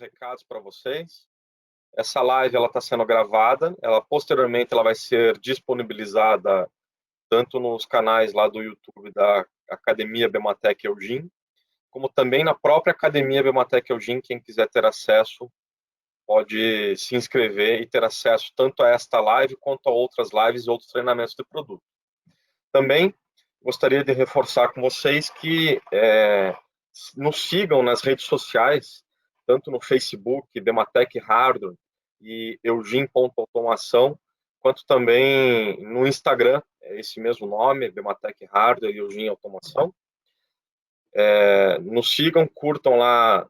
recados para vocês. Essa live ela está sendo gravada, posteriormente ela vai ser disponibilizada tanto nos canais lá do YouTube da Academia Bematec Eugin, como também na própria Academia Bematec Eugin. Quem quiser ter acesso pode se inscrever e ter acesso tanto a esta live quanto a outras lives e outros treinamentos de produto. Também gostaria de reforçar com vocês que nos sigam nas redes sociais, tanto no Facebook, Bematec Hardware e Eugin.automação, quanto também no Instagram, é esse mesmo nome, Bematec Hardware e Eugin Automação. Nos sigam, curtam lá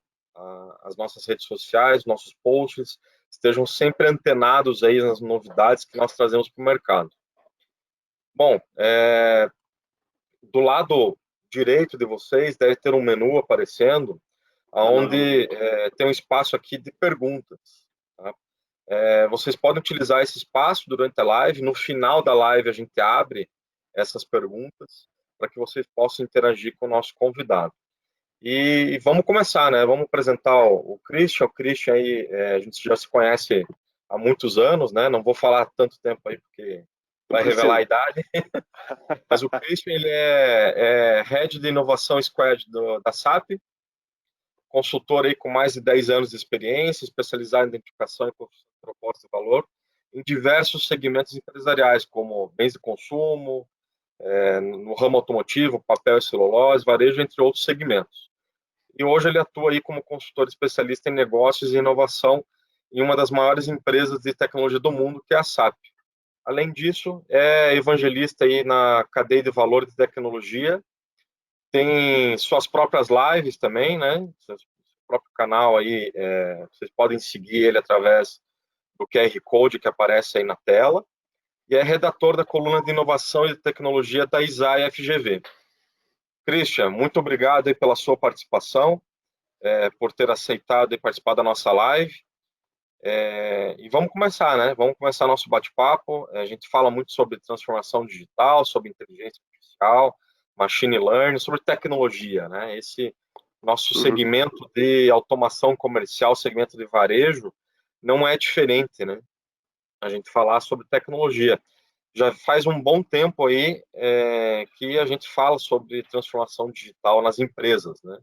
as nossas redes sociais, nossos posts, estejam sempre antenados aí nas novidades que nós trazemos para o mercado. Bom, do lado direito de vocês deve ter um menu aparecendo, onde tem um espaço aqui de perguntas. Tá? Vocês podem utilizar esse espaço durante a live. No final da live a gente abre essas perguntas para que vocês possam interagir com o nosso convidado. E vamos começar, né? Vamos apresentar o Christian. O Christian aí, a gente já se conhece há muitos anos, né? Não vou falar tanto tempo aí porque vai revelar a idade. Mas o Christian, ele é Head de Inovação Squad da SAP, consultor aí com mais de 10 anos de experiência, especializado em identificação e proposta de valor em diversos segmentos empresariais, como bens de consumo, no ramo automotivo, papel e celulose, varejo, entre outros segmentos. E hoje ele atua aí como consultor especialista em negócios e inovação em uma das maiores empresas de tecnologia do mundo, que é a SAP. Além disso, é evangelista aí na cadeia de valor de tecnologia, tem suas próprias lives também, né? Seu próprio canal aí, vocês podem seguir ele através do QR Code que aparece aí na tela, e é redator da coluna de inovação e de tecnologia da ISAE FGV. Christian, muito obrigado aí pela sua participação, por ter aceitado e participar da nossa live. E vamos começar, né? Vamos começar nosso bate-papo. A gente fala muito sobre transformação digital, sobre inteligência artificial, machine learning, sobre tecnologia, né? Esse nosso segmento de automação comercial, segmento de varejo, não é diferente, né? A gente falar sobre tecnologia. Já faz um bom tempo aí que a gente fala sobre transformação digital nas empresas, né?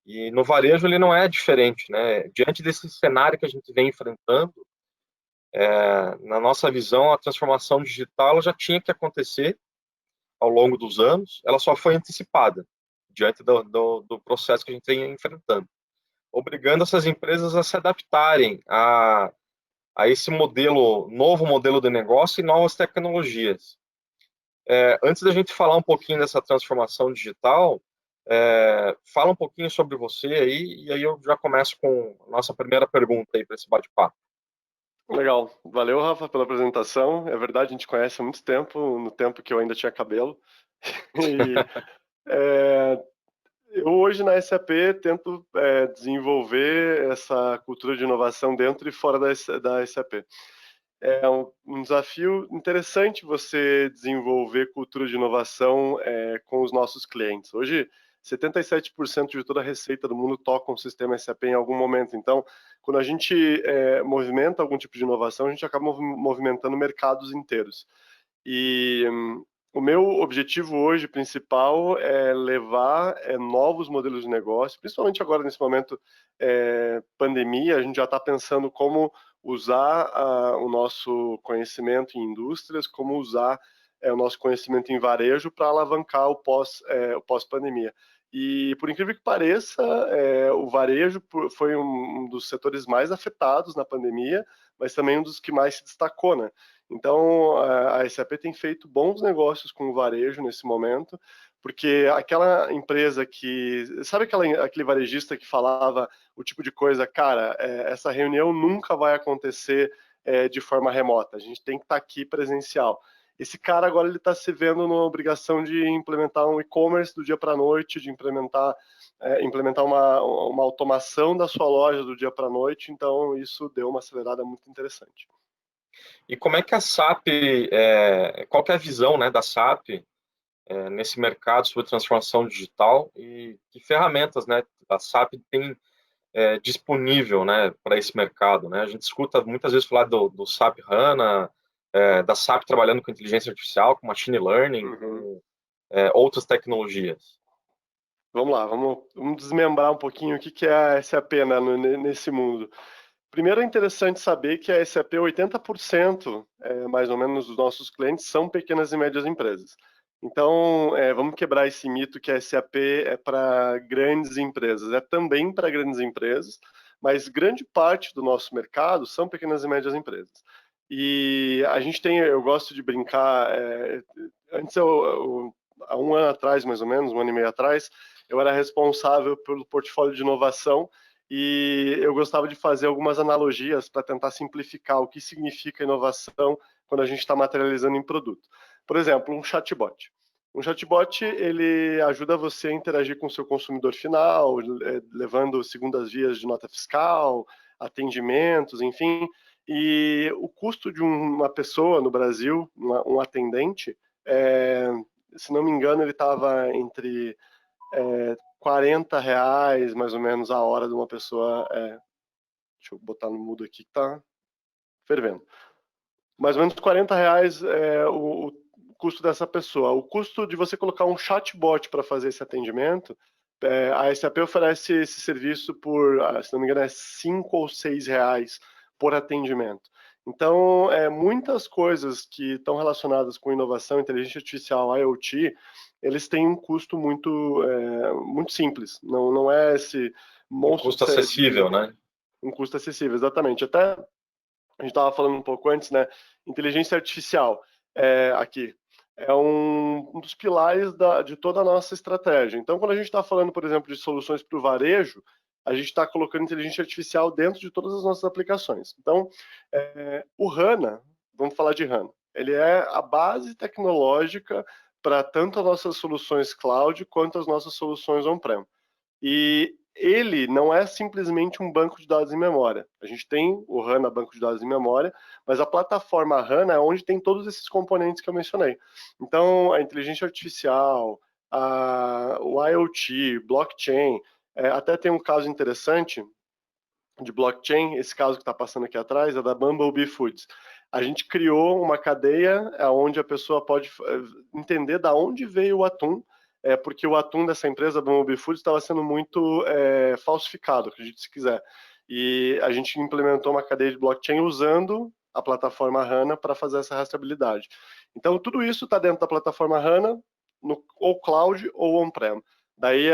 E no varejo ele não é diferente, né? Diante desse cenário que a gente vem enfrentando, na nossa visão, a transformação digital ela já tinha que acontecer ao longo dos anos, ela só foi antecipada diante do processo que a gente vem enfrentando, obrigando essas empresas a se adaptarem a esse novo modelo de negócio e novas tecnologias. Antes da gente falar um pouquinho dessa transformação digital, fala um pouquinho sobre você aí, e aí eu já começo com a nossa primeira pergunta aí para esse bate-papo. Legal. Valeu, Rafa, pela apresentação. É verdade, a gente conhece há muito tempo, no tempo que eu ainda tinha cabelo. E, eu hoje na SAP tento desenvolver essa cultura de inovação dentro e fora da SAP. É um desafio interessante você desenvolver cultura de inovação com os nossos clientes. Hoje, 77% de toda a receita do mundo toca um sistema SAP em algum momento. Então, quando a gente movimenta algum tipo de inovação, a gente acaba movimentando mercados inteiros. E o meu objetivo hoje principal é levar novos modelos de negócio, principalmente agora nesse momento pandemia, a gente já está pensando como usar o nosso conhecimento em indústrias, como usar o nosso conhecimento em varejo para alavancar o pós-pandemia. E, por incrível que pareça, o varejo foi um dos setores mais afetados na pandemia, mas também um dos que mais se destacou, né? Então, a SAP tem feito bons negócios com o varejo nesse momento, porque aquela empresa que... Sabe aquele varejista que falava o tipo de coisa, cara, essa reunião nunca vai acontecer de forma remota, a gente tem que estar aqui presencial. Esse cara agora ele está se vendo na obrigação de implementar um e-commerce do dia para a noite, de implementar uma automação da sua loja do dia para a noite, então isso deu uma acelerada muito interessante. E como é que a SAP, qual que é a visão, né, da SAP nesse mercado sobre transformação digital e que ferramentas, né, a SAP tem disponível, né, para esse mercado, né? A gente escuta muitas vezes falar do SAP HANA, da SAP trabalhando com inteligência artificial, com machine learning, com outras tecnologias. Vamos lá, vamos desmembrar um pouquinho o que é a SAP, né, nesse mundo. Primeiro é interessante saber que a SAP, 80%, mais ou menos, dos nossos clientes são pequenas e médias empresas. Então, vamos quebrar esse mito que a SAP é para grandes empresas. É também para grandes empresas, mas grande parte do nosso mercado são pequenas e médias empresas. E a gente tem, eu gosto de brincar, antes há um ano atrás, mais ou menos, um ano e meio atrás, eu era responsável pelo portfólio de inovação e eu gostava de fazer algumas analogias para tentar simplificar o que significa inovação quando a gente está materializando em produto. Por exemplo, um chatbot. Um chatbot, ele ajuda você a interagir com o seu consumidor final, levando segundas vias de nota fiscal, atendimentos, enfim. E o custo de uma pessoa no Brasil, um atendente, se não me engano, ele estava entre R$ 40, mais ou menos, a hora de uma pessoa. Deixa eu botar no mudo aqui que tá fervendo. Mais ou menos R$ 40 o custo dessa pessoa. O custo de você colocar um chatbot para fazer esse atendimento, a SAP oferece esse serviço por, se não me engano, R$ 5 ou R$ 6 por atendimento. Então, muitas coisas que estão relacionadas com inovação, inteligência artificial, IoT, eles têm um custo muito simples. Não é esse monstro Um custo acessível, né? Um custo acessível, exatamente. Até a gente estava falando um pouco antes, né? Inteligência artificial aqui é um dos pilares de toda a nossa estratégia. Então, quando a gente está falando, por exemplo, de soluções para o varejo, a gente está colocando inteligência artificial dentro de todas as nossas aplicações. Então, o HANA, vamos falar de HANA, ele é a base tecnológica para tanto as nossas soluções cloud quanto as nossas soluções on-prem. E ele não é simplesmente um banco de dados em memória. A gente tem o HANA, banco de dados em memória, mas a plataforma HANA é onde tem todos esses componentes que eu mencionei. Então, a inteligência artificial, o IoT, blockchain, até tem um caso interessante de blockchain, esse caso que está passando aqui atrás é da Bumblebee Foods. A gente criou uma cadeia onde a pessoa pode entender da onde veio o atum, porque o atum dessa empresa, Bumblebee Foods, estava sendo muito falsificado, acredite se quiser. E a gente implementou uma cadeia de blockchain usando a plataforma HANA para fazer essa rastreabilidade. Então, tudo isso está dentro da plataforma HANA, ou cloud ou on-prem. Daí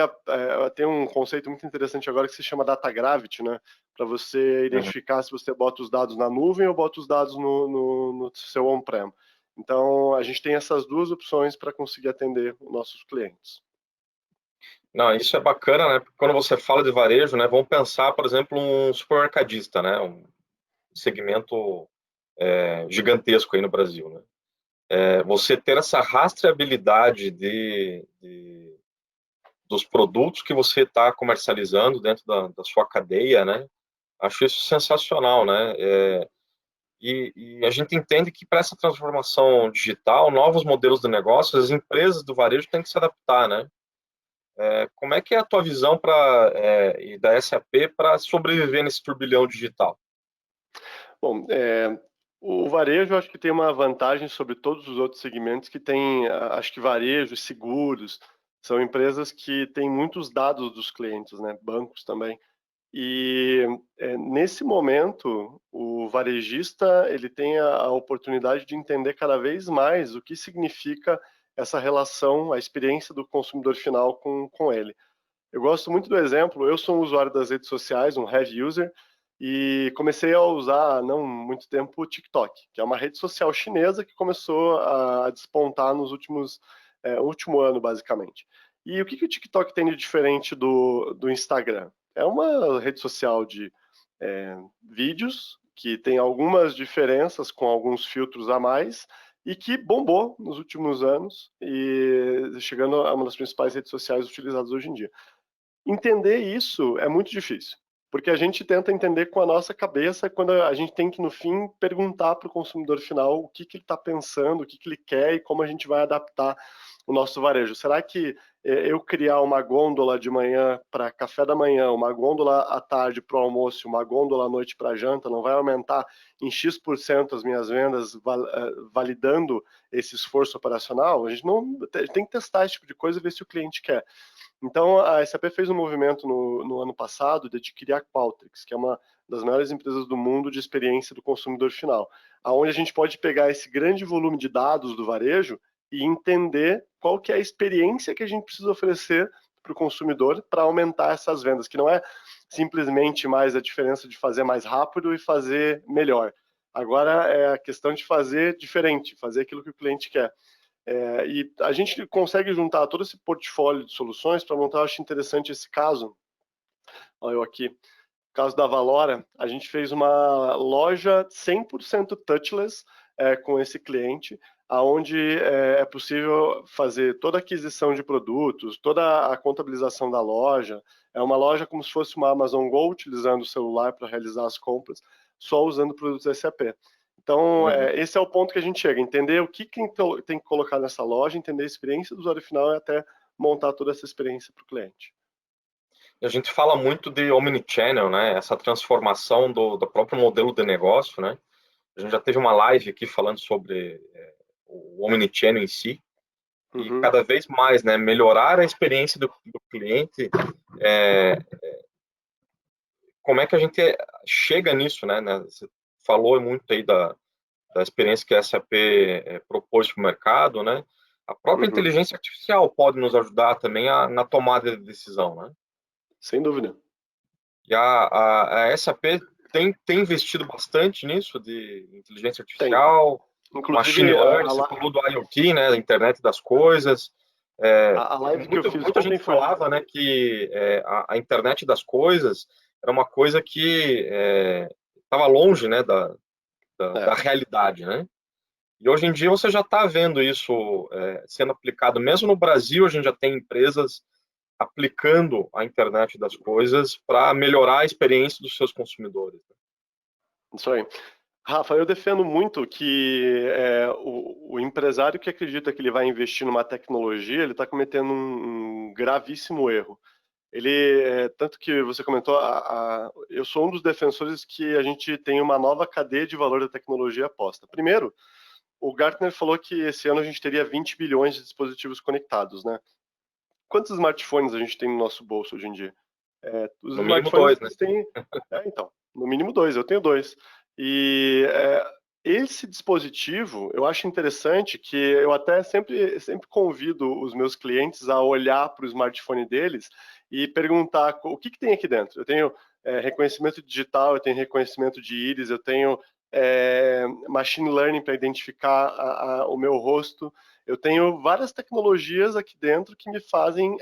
tem um conceito muito interessante agora que se chama data gravity, né? Para você identificar se você bota os dados na nuvem ou bota os dados no seu on-prem. Então, a gente tem essas duas opções para conseguir atender os nossos clientes. Não, isso é bacana, né? Porque quando você fala de varejo, né? Vamos pensar, por exemplo, um supermercadista, né? Um segmento gigantesco aí no Brasil, né? Você ter essa rastreabilidade dos produtos que você está comercializando dentro da sua cadeia, né? Acho isso sensacional, né? E a gente entende que para essa transformação digital, novos modelos de negócio, as empresas do varejo têm que se adaptar, né? Como é que é a tua visão e da SAP para sobreviver nesse turbilhão digital? Bom, o varejo acho que tem uma vantagem sobre todos os outros segmentos que tem, acho que varejo, seguros, são empresas que têm muitos dados dos clientes, né? Bancos também. E nesse momento, o varejista ele tem a oportunidade de entender cada vez mais o que significa essa relação, a experiência do consumidor final com ele. Eu gosto muito do exemplo, eu sou um usuário das redes sociais, um heavy user, e comecei a usar, não muito tempo, o TikTok, que é uma rede social chinesa que começou a despontar nos último ano, basicamente. E o que o TikTok tem de diferente do Instagram? É uma rede social de vídeos que tem algumas diferenças com alguns filtros a mais e que bombou nos últimos anos e chegando a uma das principais redes sociais utilizadas hoje em dia. Entender isso é muito difícil, porque a gente tenta entender com a nossa cabeça quando a gente tem que, no fim, perguntar para o consumidor final o que ele está pensando, o que ele quer e como a gente vai adaptar o nosso varejo. Será que eu criar uma gôndola de manhã para café da manhã, uma gôndola à tarde para o almoço, uma gôndola à noite para janta, não vai aumentar em X% as minhas vendas, validando esse esforço operacional? A gente não tem que testar esse tipo de coisa e ver se o cliente quer. Então, a SAP fez um movimento no ano passado de adquirir a Qualtrics, que é uma das maiores empresas do mundo de experiência do consumidor final, aonde a gente pode pegar esse grande volume de dados do varejo e entender qual que é a experiência que a gente precisa oferecer para o consumidor para aumentar essas vendas, que não é simplesmente mais a diferença de fazer mais rápido e fazer melhor. Agora é a questão de fazer diferente, fazer aquilo que o cliente quer. E a gente consegue juntar todo esse portfólio de soluções para montar. Eu acho interessante esse caso. Olha eu aqui. No caso da Valora, a gente fez uma loja 100% touchless com esse cliente, aonde é possível fazer toda a aquisição de produtos, toda a contabilização da loja. É uma loja como se fosse uma Amazon Go, utilizando o celular para realizar as compras, só usando produtos SAP. Então, esse é o ponto que a gente chega, entender o que tem que colocar nessa loja, entender a experiência do usuário final e até montar toda essa experiência para o cliente. A gente fala muito de omnichannel, né? Essa transformação do próprio modelo de negócio, né? A gente já teve uma live aqui falando sobre o omnichannel em si, e cada vez mais, né, melhorar a experiência do cliente. Como é que a gente chega nisso, né? Você falou muito aí da experiência que a SAP propôs para o mercado, né? A própria inteligência artificial pode nos ajudar também na tomada de decisão, né? Sem dúvida. E a SAP tem investido bastante nisso, de inteligência artificial, machine learning, você falou do IoT, né, da internet das coisas. A live que eu fiz muita gente falava, né, que a internet das coisas era uma coisa que estava longe, né, da realidade, né? E hoje em dia você já está vendo isso sendo aplicado. Mesmo no Brasil, a gente já tem empresas aplicando a internet das coisas para melhorar a experiência dos seus consumidores. Isso aí. Rafa, eu defendo muito que o empresário que acredita que ele vai investir numa tecnologia, ele está cometendo um gravíssimo erro. Tanto que você comentou, eu sou um dos defensores que a gente tem uma nova cadeia de valor da tecnologia posta. Primeiro, o Gartner falou que esse ano a gente teria 20 bilhões de dispositivos conectados, né? Quantos smartphones a gente tem no nosso bolso hoje em dia? Os No mínimo smartphones 2, né? têm... então, no mínimo 2, eu tenho 2. E esse dispositivo, eu acho interessante que eu até sempre convido os meus clientes a olhar para o smartphone deles e perguntar o que tem aqui dentro. Eu tenho reconhecimento digital, eu tenho reconhecimento de íris, eu tenho machine learning para identificar o meu rosto. Eu tenho várias tecnologias aqui dentro que me fazem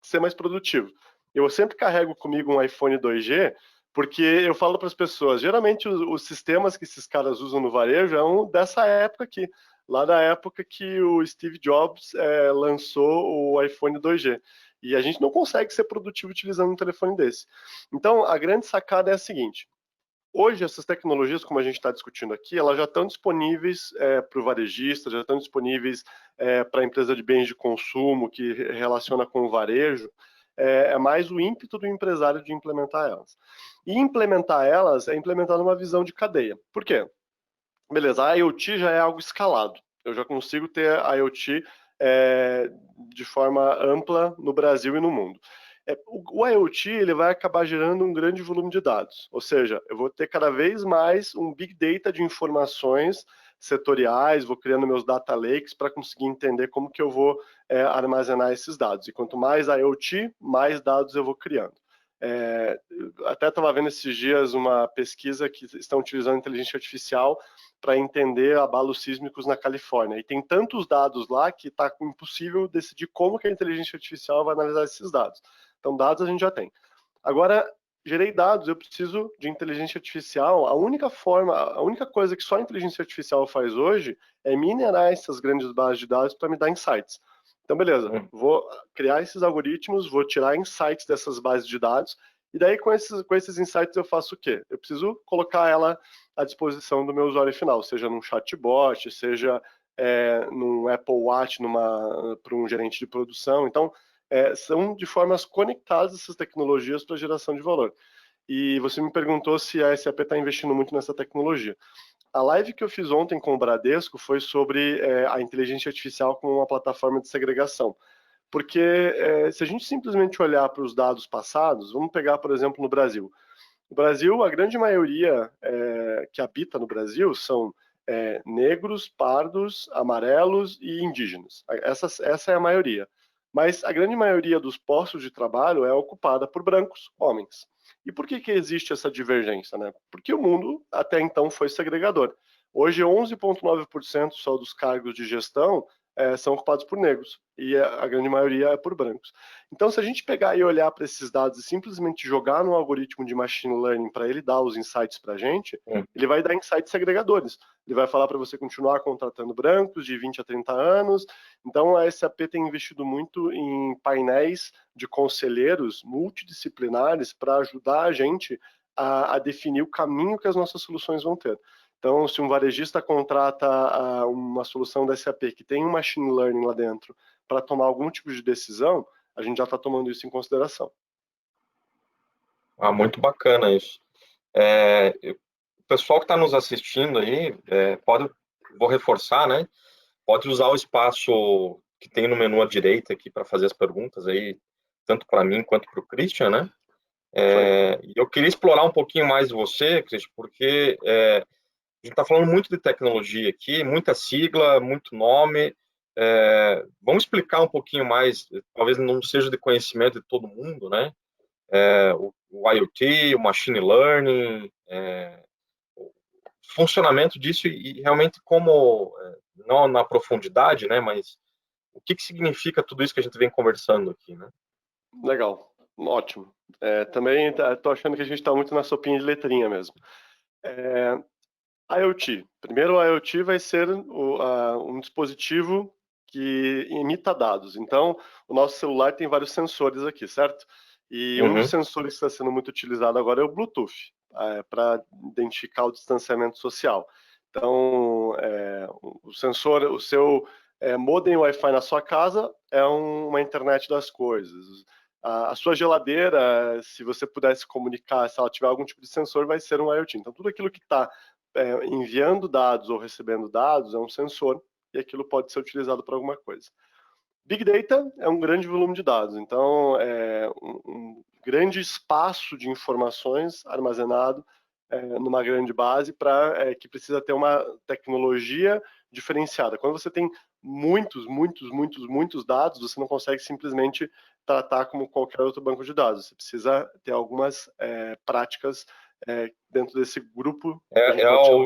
ser mais produtivo. Eu sempre carrego comigo um iPhone 2G, porque eu falo para as pessoas, geralmente os sistemas que esses caras usam no varejo é dessa época aqui, lá da época que o Steve Jobs lançou o iPhone 2G. E a gente não consegue ser produtivo utilizando um telefone desse. Então, a grande sacada é a seguinte: hoje, essas tecnologias, como a gente está discutindo aqui, elas já estão disponíveis para o varejista, já estão disponíveis para a empresa de bens de consumo que relaciona com o varejo. É mais o ímpeto do empresário de implementar elas. E implementar elas é implementar numa visão de cadeia. Por quê? Beleza, a IoT já é algo escalado. Eu já consigo ter a IoT de forma ampla no Brasil e no mundo. O IoT ele vai acabar gerando um grande volume de dados, ou seja, eu vou ter cada vez mais um big data de informações setoriais, vou criando meus data lakes para conseguir entender como que eu vou armazenar esses dados. E quanto mais IoT, mais dados eu vou criando. Até estava vendo esses dias uma pesquisa que estão utilizando inteligência artificial para entender abalos sísmicos na Califórnia. E tem tantos dados lá que está impossível decidir como que a inteligência artificial vai analisar esses dados. Então, dados a gente já tem. Agora, gerei dados, eu preciso de inteligência artificial. A única coisa que só a inteligência artificial faz hoje é minerar essas grandes bases de dados para me dar insights. Então, beleza, vou criar esses algoritmos, vou tirar insights dessas bases de dados, e daí com esses insights eu faço o quê? Eu preciso colocar ela à disposição do meu usuário final, seja num chatbot, seja num Apple Watch para um gerente de produção. Então, são de formas conectadas essas tecnologias para geração de valor. E você me perguntou se a SAP está investindo muito nessa tecnologia. A live que eu fiz ontem com o Bradesco foi sobre a inteligência artificial como uma plataforma de segregação. Porque se a gente simplesmente olhar para os dados passados, vamos pegar, por exemplo, no Brasil. No Brasil, a grande maioria que habita no Brasil são negros, pardos, amarelos e indígenas. Essa é a maioria. Mas a grande maioria dos postos de trabalho é ocupada por brancos, homens. E por que existe essa divergência, né? Porque o mundo até então foi segregador. Hoje, 11,9% só dos cargos de gestão são ocupados por negros e a grande maioria é por brancos. Então, se a gente pegar e olhar para esses dados e simplesmente jogar no algoritmo de machine learning para ele dar os insights para a gente, ele vai dar insights segregadores. Ele vai falar para você continuar contratando brancos de 20 a 30 anos. Então, a SAP tem investido muito em painéis de conselheiros multidisciplinares para ajudar a gente a definir o caminho que as nossas soluções vão ter. Então, se um varejista contrata uma solução da SAP que tem um machine learning lá dentro para tomar algum tipo de decisão, a gente já está tomando isso em consideração. Muito bacana isso. O pessoal que está nos assistindo aí, vou reforçar, né? Pode usar o espaço que tem no menu à direita aqui para fazer as perguntas aí, tanto para mim quanto para o Christian, né? Eu queria explorar um pouquinho mais de você, Christian, porque a gente está falando muito de tecnologia aqui, muita sigla, muito nome. Vamos explicar um pouquinho mais, talvez não seja de conhecimento de todo mundo, né? O IoT, o Machine Learning, o funcionamento disso e realmente como, não na profundidade, né? Mas o que significa tudo isso que a gente vem conversando aqui, né? Legal, ótimo. Também estou achando que a gente está muito na sopinha de letrinha mesmo. IoT. Primeiro, o IoT vai ser um dispositivo que imita dados. Então, o nosso celular tem vários sensores aqui, certo? E um dos sensores que está sendo muito utilizado agora é o Bluetooth, para identificar o distanciamento social. Então, o sensor, o seu modem Wi-Fi na sua casa é uma internet das coisas. A sua geladeira, se você pudesse comunicar, se ela tiver algum tipo de sensor, vai ser um IoT. Então, tudo aquilo que está enviando dados ou recebendo dados é um sensor e aquilo pode ser utilizado para alguma coisa. Big Data é um grande volume de dados, então é um grande espaço de informações armazenado numa grande base que precisa ter uma tecnologia diferenciada. Quando você tem muitos dados, você não consegue simplesmente tratar como qualquer outro banco de dados. Você precisa ter algumas práticas dentro desse grupo.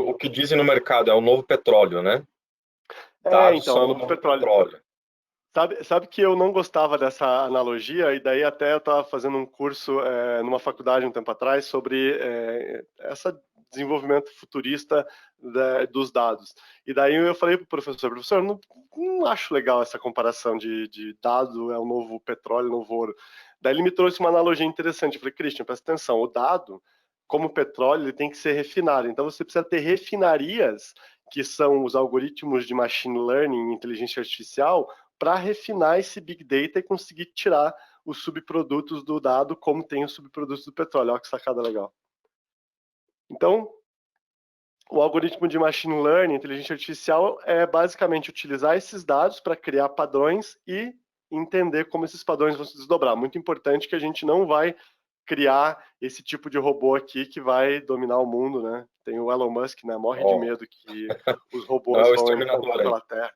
O que dizem no mercado, é o novo petróleo, né? Dados Então, são é o o novo novo petróleo. petróleo. Sabe que eu não gostava dessa analogia, e daí até eu estava fazendo um curso numa faculdade um tempo atrás sobre esse desenvolvimento futurista dos dados. E daí eu falei para o professor, não acho legal essa comparação de dado é o novo petróleo, o novo ouro. Daí ele me trouxe uma analogia interessante. Eu falei, Christian, presta atenção, o dado, como petróleo, ele tem que ser refinado. Então você precisa ter refinarias, que são os algoritmos de machine learning, inteligência artificial, para refinar esse Big Data e conseguir tirar os subprodutos do dado, como tem os subprodutos do petróleo. Olha que sacada legal. Então, o algoritmo de Machine Learning, inteligência artificial, é basicamente utilizar esses dados para criar padrões e entender como esses padrões vão se desdobrar. Muito importante que a gente não vai criar esse tipo de robô aqui que vai dominar o mundo, né? Tem o Elon Musk, né? Morre de medo que os robôs vão entrar pela Terra.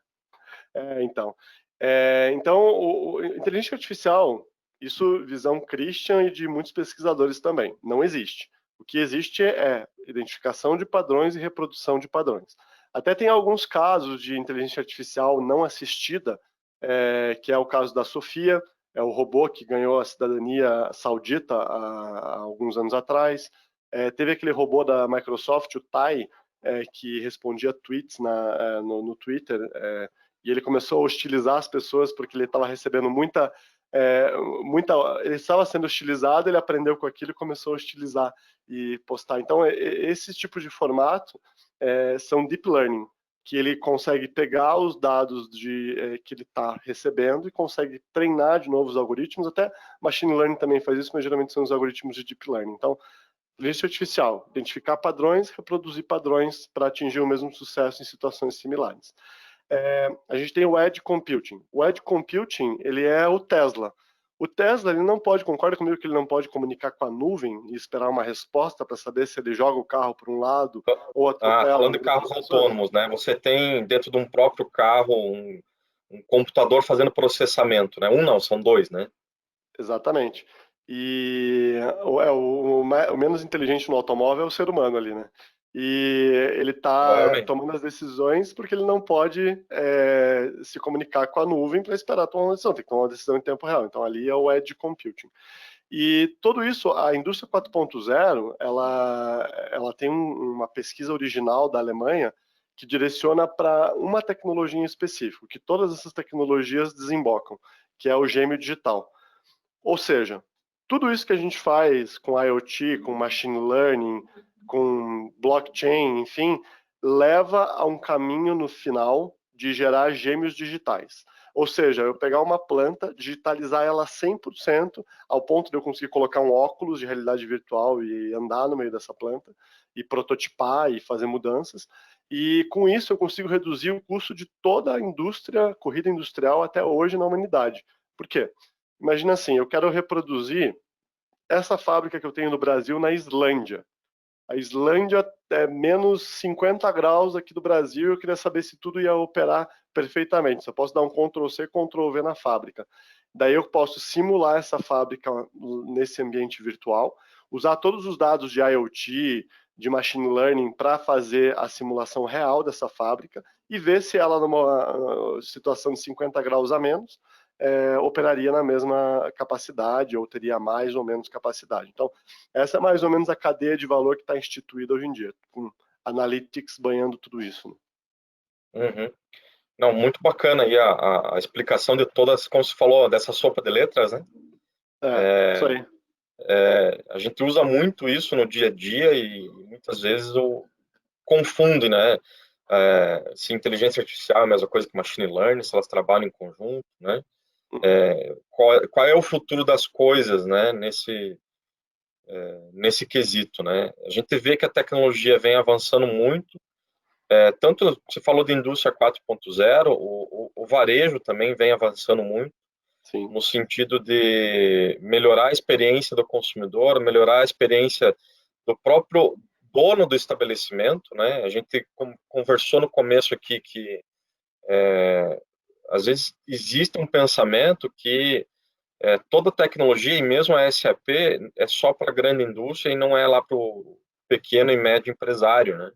Então, inteligência artificial, isso visão Christian e de muitos pesquisadores também, não existe. O que existe é identificação de padrões e reprodução de padrões. Até tem alguns casos de inteligência artificial não assistida, que é o caso da Sofia, é o robô que ganhou a cidadania saudita há alguns anos atrás. Teve aquele robô da Microsoft, o Tai, que respondia tweets no Twitter, e ele começou a hostilizar as pessoas porque ele estava recebendo ele estava sendo hostilizado, ele aprendeu com aquilo e começou a hostilizar e postar. Então, esse tipo de formato são deep learning. que ele consegue pegar os dados que ele está recebendo e consegue treinar de novo os algoritmos. Até machine learning também faz isso, mas geralmente são os algoritmos de deep learning. Então, inteligência artificial, identificar padrões, reproduzir padrões para atingir o mesmo sucesso em situações similares. A gente tem o Edge Computing. O Edge Computing, ele é o Tesla. O Tesla, ele não pode, concorda comigo que ele não pode comunicar com a nuvem e esperar uma resposta para saber se ele joga o carro para um lado ou atropela Falando um de grupo carros de pessoas? autônomos, né? Você tem dentro de um próprio carro um computador fazendo processamento, né? Um não, são dois, né? Exatamente. E o menos inteligente no automóvel é o ser humano ali, né? E ele está Provavelmente. tomando as decisões porque ele não pode se comunicar com a nuvem para esperar tomar uma decisão, tem que tomar uma decisão em tempo real. Então ali é o Edge Computing. E tudo isso, a indústria 4.0, ela tem uma pesquisa original da Alemanha que direciona para uma tecnologia em específico, que todas essas tecnologias desembocam, que é o gêmeo digital. Ou seja, tudo isso que a gente faz com IoT, com machine learning, com blockchain, enfim, leva a um caminho no final de gerar gêmeos digitais. Ou seja, eu pegar uma planta, digitalizar ela 100%, ao ponto de eu conseguir colocar um óculos de realidade virtual e andar no meio dessa planta, e prototipar e fazer mudanças. E com isso eu consigo reduzir o custo de toda a indústria, corrida industrial até hoje na humanidade. Por quê? Imagina assim, eu quero reproduzir essa fábrica que eu tenho no Brasil na Islândia. A Islândia é menos 50 graus aqui do Brasil, eu queria saber se tudo ia operar perfeitamente. Se eu posso dar um Ctrl+C, Ctrl+V na fábrica. Daí eu posso simular essa fábrica nesse ambiente virtual, usar todos os dados de IoT, de machine learning para fazer a simulação real dessa fábrica e ver se ela, numa situação de 50 graus a menos, operaria na mesma capacidade ou teria mais ou menos capacidade. Então, essa é mais ou menos a cadeia de valor que está instituída hoje em dia, com Analytics banhando tudo isso. Né? Uhum. Não, muito bacana aí a explicação de todas, como se falou, dessa sopa de letras, né? Isso aí. A gente usa muito isso no dia a dia e muitas vezes confunde, né? Se inteligência artificial é a mesma coisa que machine learning, se elas trabalham em conjunto, né? Qual é o futuro das coisas, né? Nesse quesito, né? A gente vê que a tecnologia vem avançando muito, tanto você falou de indústria 4.0, o varejo também vem avançando muito, Sim. no sentido de melhorar a experiência do consumidor, melhorar a experiência do próprio dono do estabelecimento, né? A gente conversou no começo aqui que às vezes existe um pensamento que toda tecnologia, e mesmo a SAP, é só para a grande indústria e não é lá para o pequeno e médio empresário, né?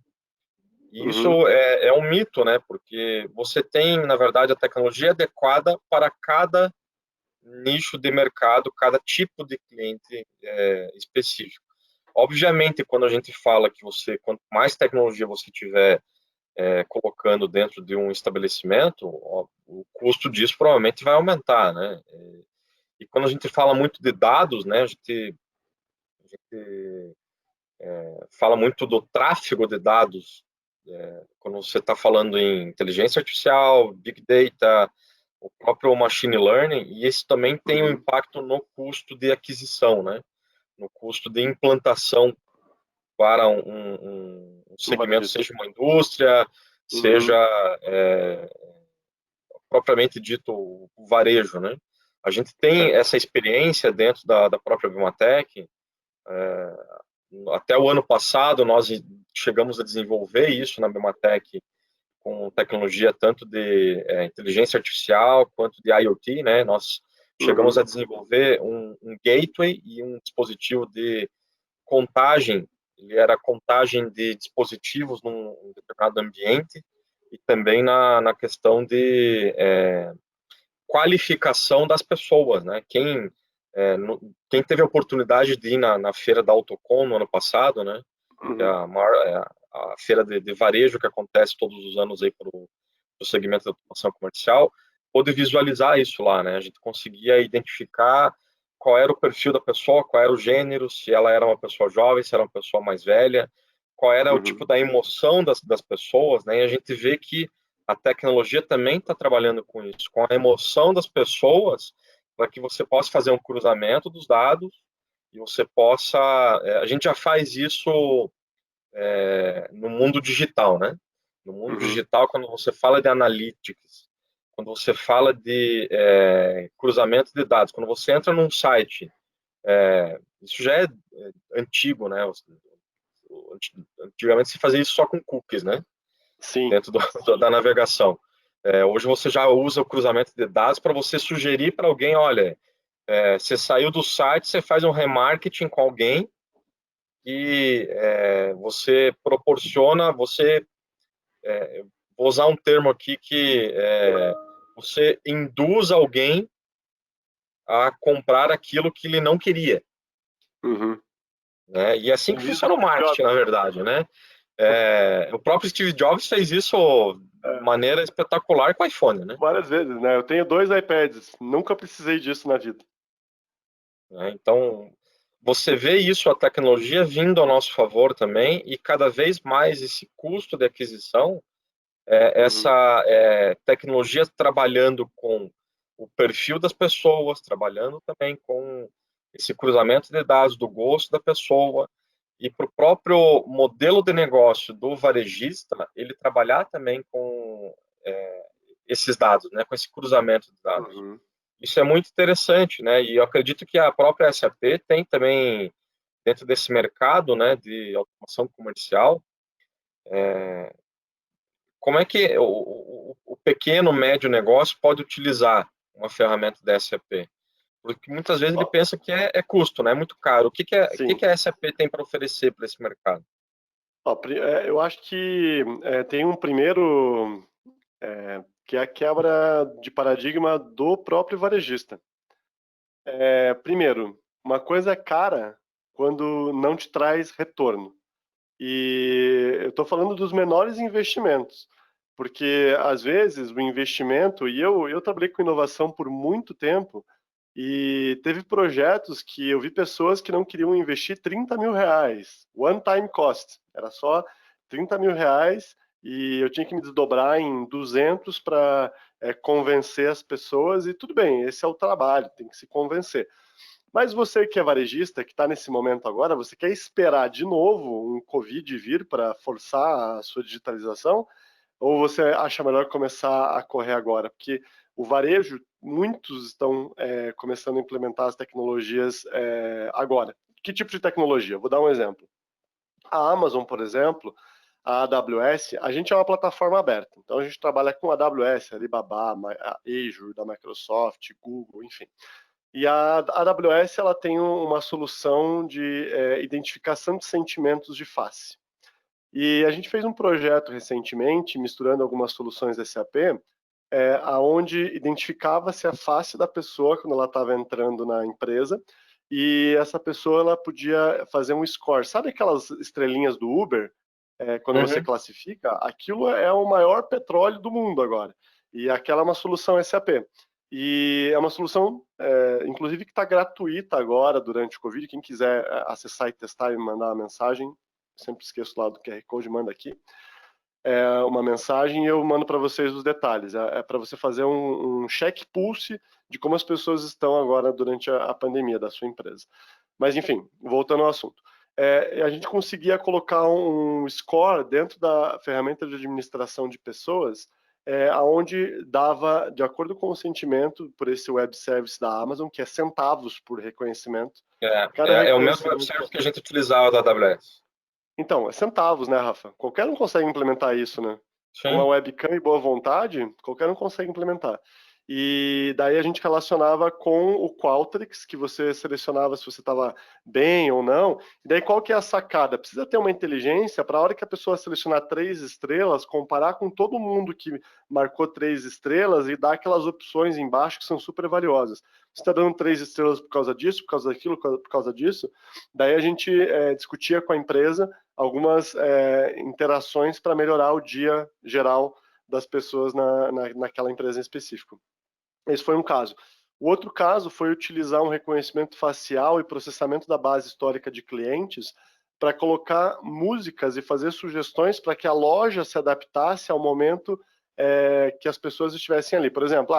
E Uhum. isso é um mito, né? Porque você tem, na verdade, a tecnologia adequada para cada nicho de mercado, cada tipo de cliente específico. Obviamente, quando a gente fala que quanto mais tecnologia você tiver colocando dentro de um estabelecimento, o custo disso provavelmente vai aumentar, né? E quando a gente fala muito de dados, né, a gente fala muito do tráfego de dados, quando você está falando em inteligência artificial, big data, o próprio machine learning, e isso também tem um impacto no custo de aquisição, né? No custo de implantação para um segmento, seja uma indústria, seja propriamente dito o varejo, né? A gente tem essa experiência dentro da própria Bimatech. Até o ano passado, nós chegamos a desenvolver isso na Bimatech com tecnologia tanto de inteligência artificial quanto de IoT, né? Nós chegamos a desenvolver um gateway e um dispositivo de contagem. Ele era contagem de dispositivos num determinado ambiente e também na questão de qualificação das pessoas, né? Quem teve a oportunidade de ir na feira da Autocom no ano passado, né? Que é a feira de varejo que acontece todos os anos aí para o segmento da automação comercial, pôde visualizar isso lá, né? A gente conseguia identificar qual era o perfil da pessoa, qual era o gênero, se ela era uma pessoa jovem, se era uma pessoa mais velha, qual era o Uhum. tipo da emoção das pessoas, né? E a gente vê que a tecnologia também está trabalhando com isso, com a emoção das pessoas, para que você possa fazer um cruzamento dos dados e você possa. A gente já faz isso no mundo digital, né? No mundo Uhum. digital, quando você fala de analytics, quando você fala de cruzamento de dados, quando você entra num site, isso já é antigo, né? Antigamente se fazia isso só com cookies, né? Sim. Dentro da navegação. Hoje você já usa o cruzamento de dados para você sugerir para alguém, olha, você saiu do site, você faz um remarketing com alguém e você proporciona, vou usar um termo aqui que você induz alguém a comprar aquilo que ele não queria, Uhum. né? E é assim que Bem-vindo ao funciona o Steve marketing, Jobs. na verdade, né? O próprio Steve Jobs fez isso de É, maneira espetacular com o iPhone, né? várias vezes, né? Eu tenho 2 iPads, nunca precisei disso na vida. Então, você vê isso, a tecnologia vindo ao nosso favor também, e cada vez mais esse custo de aquisição, Uhum. essa tecnologia trabalhando com o perfil das pessoas, trabalhando também com esse cruzamento de dados do gosto da pessoa, e para o próprio modelo de negócio do varejista, ele trabalhar também com esses dados, né, com esse cruzamento de dados. Uhum. Isso é muito interessante, né? E eu acredito que a própria SAP tem também, dentro desse mercado, né, de automação comercial, como é que o pequeno, médio negócio pode utilizar uma ferramenta da SAP? Porque muitas vezes ele Ó, pensa que é custo, né? É muito caro. O que sim. que a SAP tem para oferecer para esse mercado? Ó, eu acho que tem um primeiro que é a quebra de paradigma do próprio varejista. Primeiro, uma coisa é cara quando não te traz retorno. E eu estou falando dos menores investimentos, porque às vezes o investimento, e eu trabalhei com inovação por muito tempo, e teve projetos que eu vi pessoas que não queriam investir 30 mil reais, one time cost, era só 30 mil reais, e eu tinha que me desdobrar em 200 para convencer as pessoas, e tudo bem, esse é o trabalho, tem que se convencer. Mas você que é varejista, que está nesse momento agora, você quer esperar de novo um Covid vir para forçar a sua digitalização? Ou você acha melhor começar a correr agora? Porque o varejo, muitos estão começando a implementar as tecnologias agora. Que tipo de tecnologia? Vou dar um exemplo. A Amazon, por exemplo, a AWS, a gente é uma plataforma aberta. Então a gente trabalha com a AWS, Alibaba, a Azure da Microsoft, Google, enfim. E a AWS ela tem uma solução de identificação de sentimentos de face. E a gente fez um projeto recentemente, misturando algumas soluções da SAP, aonde identificava-se a face da pessoa quando ela estava entrando na empresa, e essa pessoa ela podia fazer um score. Sabe aquelas estrelinhas do Uber? Quando você Uhum. classifica, aquilo é o maior petróleo do mundo agora. E aquela é uma solução SAP. E é uma solução, inclusive, que está gratuita agora durante o Covid. Quem quiser acessar e testar e mandar uma mensagem, sempre esqueço lá do QR Code, manda aqui. Uma mensagem e eu mando para vocês os detalhes. É para você fazer um check pulse de como as pessoas estão agora durante a pandemia da sua empresa. Mas, enfim, voltando ao assunto. A gente conseguia colocar um score dentro da ferramenta de administração de pessoas, aonde dava, de acordo com o sentimento, por esse web service da Amazon, que é centavos por reconhecimento. Cada É o mesmo web reconhecimento. service que a gente utilizava da AWS. Então, é centavos, né, Rafa? Qualquer um consegue implementar isso, né? Com uma Sim. webcam e boa vontade, qualquer um consegue implementar. E daí a gente relacionava com o Qualtrics, que você selecionava se você estava bem ou não. E daí qual que é a sacada? Precisa ter uma inteligência para a hora que a pessoa selecionar 3 estrelas, comparar com todo mundo que marcou 3 estrelas e dar aquelas opções embaixo que são super valiosas. Você está dando 3 estrelas por causa disso, por causa daquilo, por causa disso. Daí a gente discutia com a empresa algumas interações para melhorar o dia geral das pessoas naquela empresa em específico. Esse foi um caso. O outro caso foi utilizar um reconhecimento facial e processamento da base histórica de clientes para colocar músicas e fazer sugestões para que a loja se adaptasse ao momento que as pessoas estivessem ali. Por exemplo,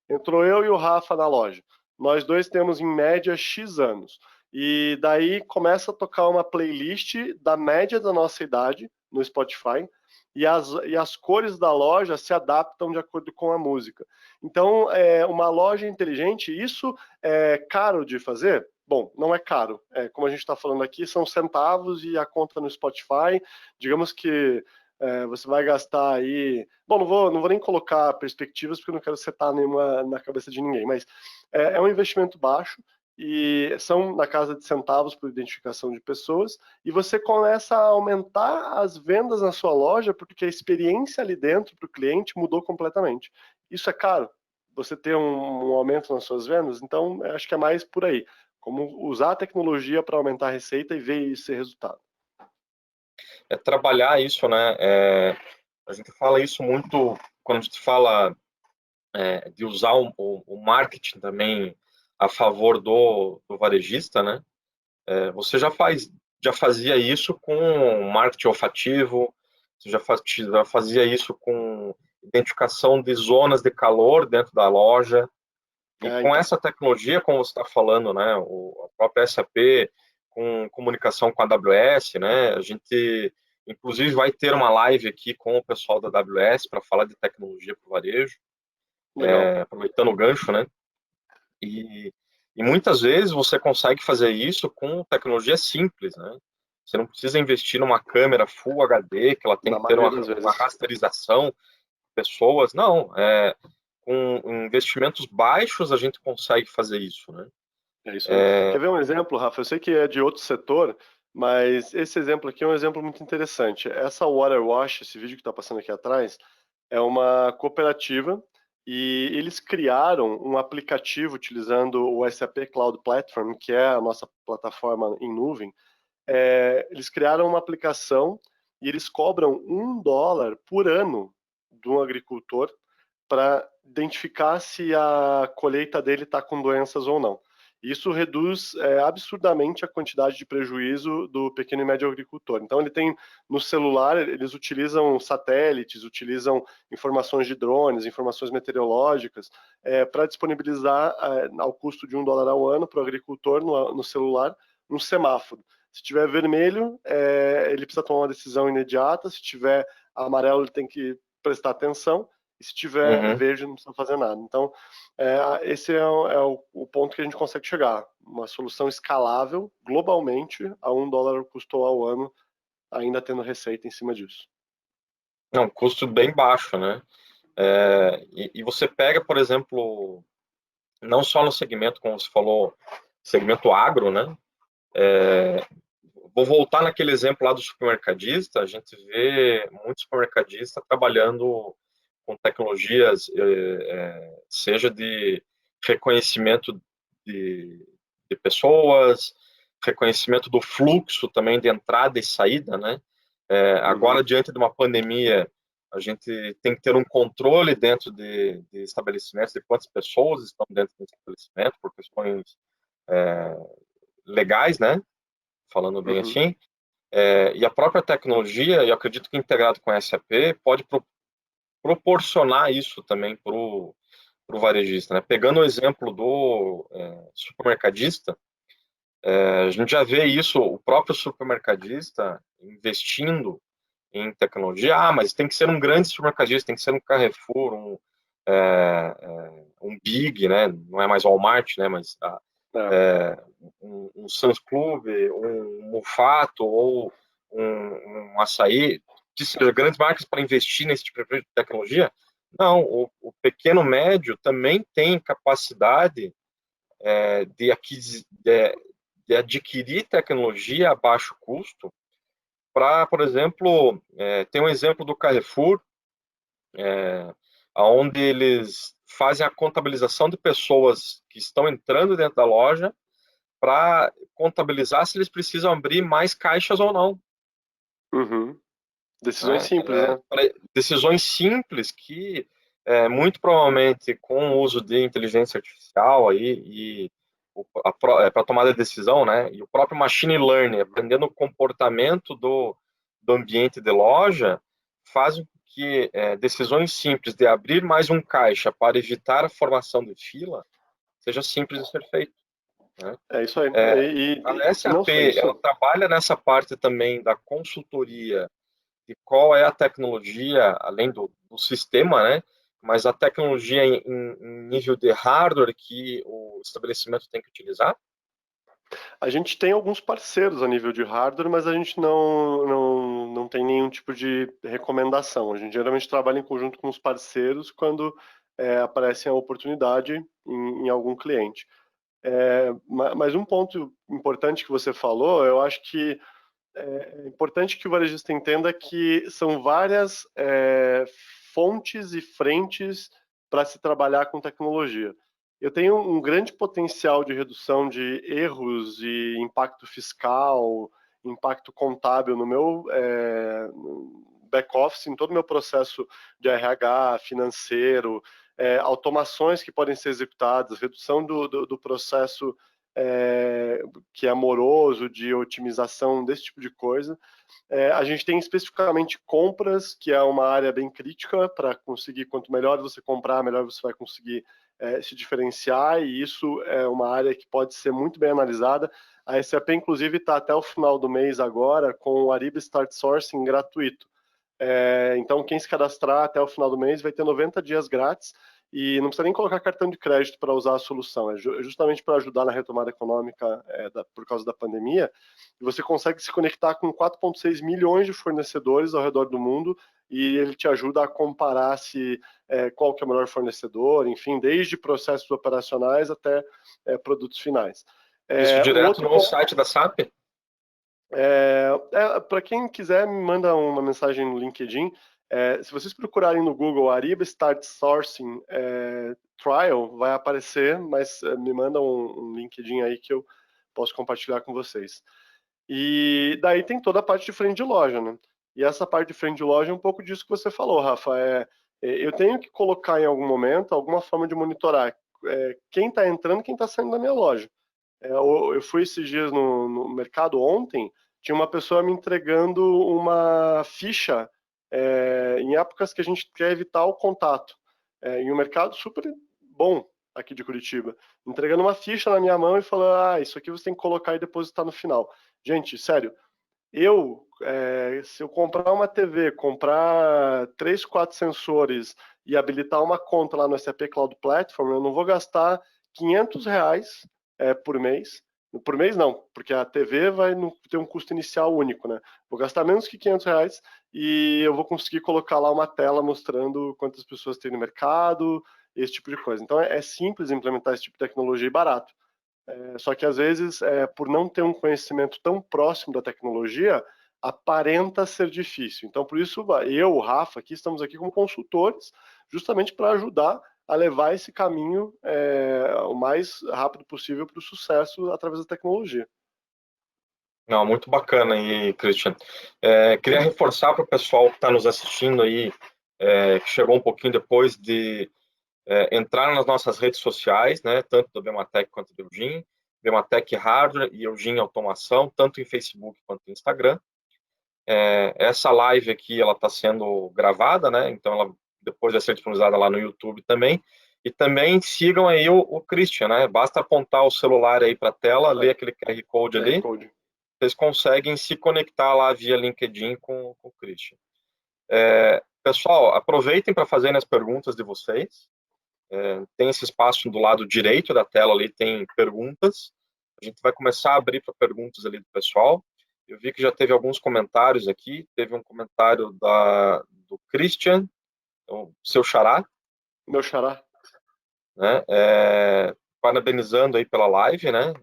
entrou eu e o Rafa na loja. Nós dois temos, em média, X anos. E daí começa a tocar uma playlist da média da nossa idade no Spotify, e as cores da loja se adaptam de acordo com a música. Então, uma loja inteligente, isso é caro de fazer? Bom, não é caro. Como a gente está falando aqui, são centavos e a conta no Spotify, digamos que você vai gastar aí... Bom, não vou nem colocar perspectivas, porque eu não quero setar nenhuma na cabeça de ninguém, mas é um investimento baixo, e são na casa de centavos por identificação de pessoas, e você começa a aumentar as vendas na sua loja, porque a experiência ali dentro para o cliente mudou completamente. Isso é caro, você ter um aumento nas suas vendas, então acho que é mais por aí, como usar a tecnologia para aumentar a receita e ver esse resultado. É trabalhar isso, né? A gente fala isso muito quando a gente fala de usar o marketing também a favor do varejista, né? Você já fazia isso com marketing olfativo, você já fazia isso com identificação de zonas de calor dentro da loja. E com Então. essa tecnologia, como você está falando, né, a própria SAP, com comunicação com a AWS, né, a gente, inclusive, vai ter uma live aqui com o pessoal da AWS para falar de tecnologia para o varejo, Legal. aproveitando o gancho, né, e muitas vezes você consegue fazer isso com tecnologia simples, né, você não precisa investir numa câmera Full HD, que ela tem Na que ter maioria das uma vezes. rasterização de pessoas, não, com investimentos baixos a gente consegue fazer isso, né? É isso aí. Quer ver um exemplo, Rafa? Eu sei que é de outro setor, mas esse exemplo aqui é um exemplo muito interessante. Essa Waterwash, esse vídeo que está passando aqui atrás, é uma cooperativa e eles criaram um aplicativo utilizando o SAP Cloud Platform, que é a nossa plataforma em nuvem. Eles criaram uma aplicação e eles cobram $1 por ano de um agricultor para identificar se a colheita dele está com doenças ou não. Isso reduz absurdamente a quantidade de prejuízo do pequeno e médio agricultor. Então, ele tem no celular, eles utilizam satélites, utilizam informações de drones, informações meteorológicas, para disponibilizar ao custo de $1 ao ano para o agricultor no celular um semáforo. Se tiver vermelho, ele precisa tomar uma decisão imediata. Se tiver amarelo, ele tem que prestar atenção. E se tiver Uhum. verde, não precisa fazer nada. Então, esse é o ponto que a gente consegue chegar. Uma solução escalável, globalmente, a $1 custou ao ano, ainda tendo receita em cima disso. É um custo bem baixo, né? E você pega, por exemplo, não só no segmento, como você falou, segmento agro, né? Vou voltar naquele exemplo lá do supermercadista, a gente vê muitos supermercadistas trabalhando com tecnologias, seja de reconhecimento de pessoas, reconhecimento do fluxo também de entrada e saída, né? Agora, diante de uma pandemia, a gente tem que ter um controle dentro de estabelecimentos, de quantas pessoas estão dentro do estabelecimento, por questões legais, né? Falando bem assim. E a própria tecnologia, eu acredito que integrado com a SAP, pode proporcionar isso também para o varejista, né? Pegando o exemplo do supermercadista, a gente já vê isso, o próprio supermercadista investindo em tecnologia. Mas tem que ser um grande supermercadista, tem que ser um Carrefour, um Big, né? Não é mais Walmart, né? Mas um Sam's Club, um Mufato ou um Açaí, que sejam grandes marcas para investir nesse tipo de tecnologia. Não, o pequeno médio também tem capacidade de adquirir tecnologia a baixo custo para, por exemplo, tem um exemplo do Carrefour, onde eles fazem a contabilização de pessoas que estão entrando dentro da loja para contabilizar se eles precisam abrir mais caixas ou não. Decisões simples, né? Decisões simples que, muito provavelmente, com o uso de inteligência artificial aí, e para tomada de decisão, né? E o próprio machine learning, aprendendo o comportamento do ambiente de loja, faz com que decisões simples de abrir mais um caixa para evitar a formação de fila seja simples de ser feito, né? É isso aí. A E não SAP, só isso. ela trabalha nessa parte também da consultoria de qual é a tecnologia, além do sistema, né? Mas a tecnologia em nível de hardware que o estabelecimento tem que utilizar? A gente tem alguns parceiros a nível de hardware, mas a gente não tem nenhum tipo de recomendação. A gente geralmente trabalha em conjunto com os parceiros quando aparece a oportunidade em algum cliente. Mas um ponto importante que você falou, eu acho que é importante que o varejista entenda que são várias fontes e frentes para se trabalhar com tecnologia. Eu tenho um grande potencial de redução de erros e impacto fiscal, impacto contábil no meu back-office, em todo o meu processo de RH, financeiro, automações que podem ser executadas, redução do processo que é amoroso, de otimização, desse tipo de coisa. A gente tem especificamente compras, que é uma área bem crítica para conseguir, quanto melhor você comprar, melhor você vai conseguir se diferenciar, e isso é uma área que pode ser muito bem analisada. A SAP, inclusive, está até o final do mês agora com o Ariba Start Sourcing gratuito. Então, quem se cadastrar até o final do mês vai ter 90 dias grátis e não precisa nem colocar cartão de crédito para usar a solução. É justamente para ajudar na retomada econômica por causa da pandemia. E você consegue se conectar com 4,6 milhões de fornecedores ao redor do mundo e ele te ajuda a comparar qual que é o melhor fornecedor, enfim, desde processos operacionais até produtos finais. Isso O direto outro no ponto, site da SAP? para quem quiser, me manda uma mensagem no LinkedIn. Se vocês procurarem no Google Ariba Start Sourcing Trial, vai aparecer, mas me manda um LinkedIn aí que eu posso compartilhar com vocês. E daí tem toda a parte de frente de loja, né? E essa parte de frente de loja é um pouco disso que você falou, Rafa. Eu tenho que colocar em algum momento alguma forma de monitorar quem está entrando, quem está saindo da minha loja. Eu fui esses dias no mercado ontem, tinha uma pessoa me entregando uma ficha em épocas que a gente quer evitar o contato. Em um mercado super bom aqui de Curitiba, entregando uma ficha na minha mão e falando, isso aqui você tem que colocar e depositar no final. Gente, sério, se eu comprar uma TV, comprar 3, 4 sensores e habilitar uma conta lá no SAP Cloud Platform, eu não vou gastar R$ 500 por mês. Por mês não, porque a TV vai ter um custo inicial único, né? Vou gastar menos que R$ 500 e eu vou conseguir colocar lá uma tela mostrando quantas pessoas tem no mercado, esse tipo de coisa. Então é simples implementar esse tipo de tecnologia e barato. Só que às vezes, por não ter um conhecimento tão próximo da tecnologia, aparenta ser difícil. Então, por isso, eu, o Rafa, aqui estamos aqui como consultores, justamente para ajudar a levar esse caminho o mais rápido possível para o sucesso através da tecnologia. Não, muito bacana aí, Christian. Queria reforçar para o pessoal que está nos assistindo aí, que chegou um pouquinho depois de entrar nas nossas redes sociais, né, tanto do Bematec quanto do Eugene, Bematec Hardware e Eugene Automação, tanto em Facebook quanto no Instagram. Essa live aqui, ela está sendo gravada, né, então ela depois vai ser disponibilizada lá no YouTube também. E também sigam aí o Christian, né, basta apontar o celular aí para a tela, ler aquele QR Code ali, vocês conseguem se conectar lá via LinkedIn com o Christian. Pessoal, aproveitem para fazerem as perguntas de vocês. Tem esse espaço do lado direito da tela ali, tem perguntas. A gente vai começar a abrir para perguntas ali do pessoal. Eu vi que já teve alguns comentários aqui. Teve um comentário do Christian, o seu xará. Meu xará. Né? Parabenizando aí pela live, né?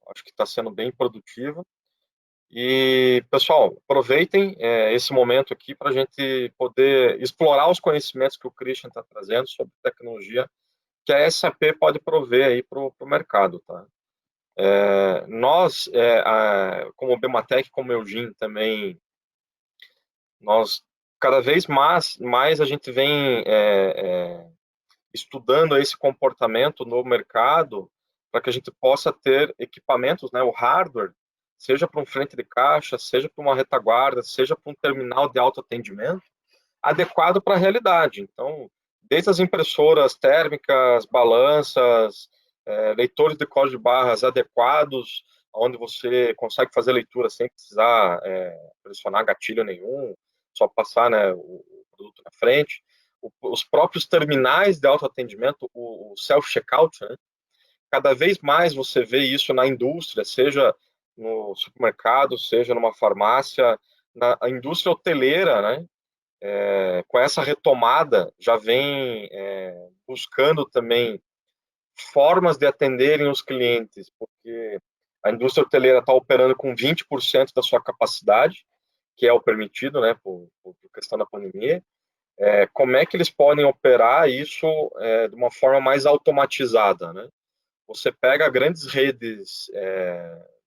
Acho que está sendo bem produtiva. E, pessoal, aproveitem esse momento aqui para a gente poder explorar os conhecimentos que o Christian está trazendo sobre tecnologia que a SAP pode prover aí para o mercado, tá? Nós, como Bematec, como Eugene também, nós cada vez mais a gente vem estudando esse comportamento no mercado para que a gente possa ter equipamentos, né, o hardware, seja para um frente de caixa, seja para uma retaguarda, seja para um terminal de autoatendimento, adequado para a realidade. Então, desde as impressoras térmicas, balanças, leitores de código de barras adequados, onde você consegue fazer leitura sem precisar pressionar gatilho nenhum, só passar, né, o produto na frente. Os próprios terminais de autoatendimento, o self-checkout, né? Cada vez mais você vê isso na indústria, seja no supermercado, seja numa farmácia, na indústria hoteleira, né? Com essa retomada, já vem buscando também formas de atenderem os clientes, porque a indústria hoteleira está operando com 20% da sua capacidade, que é o permitido, né, por questão da pandemia. Como é que eles podem operar isso de uma forma mais automatizada, né? Você pega grandes redes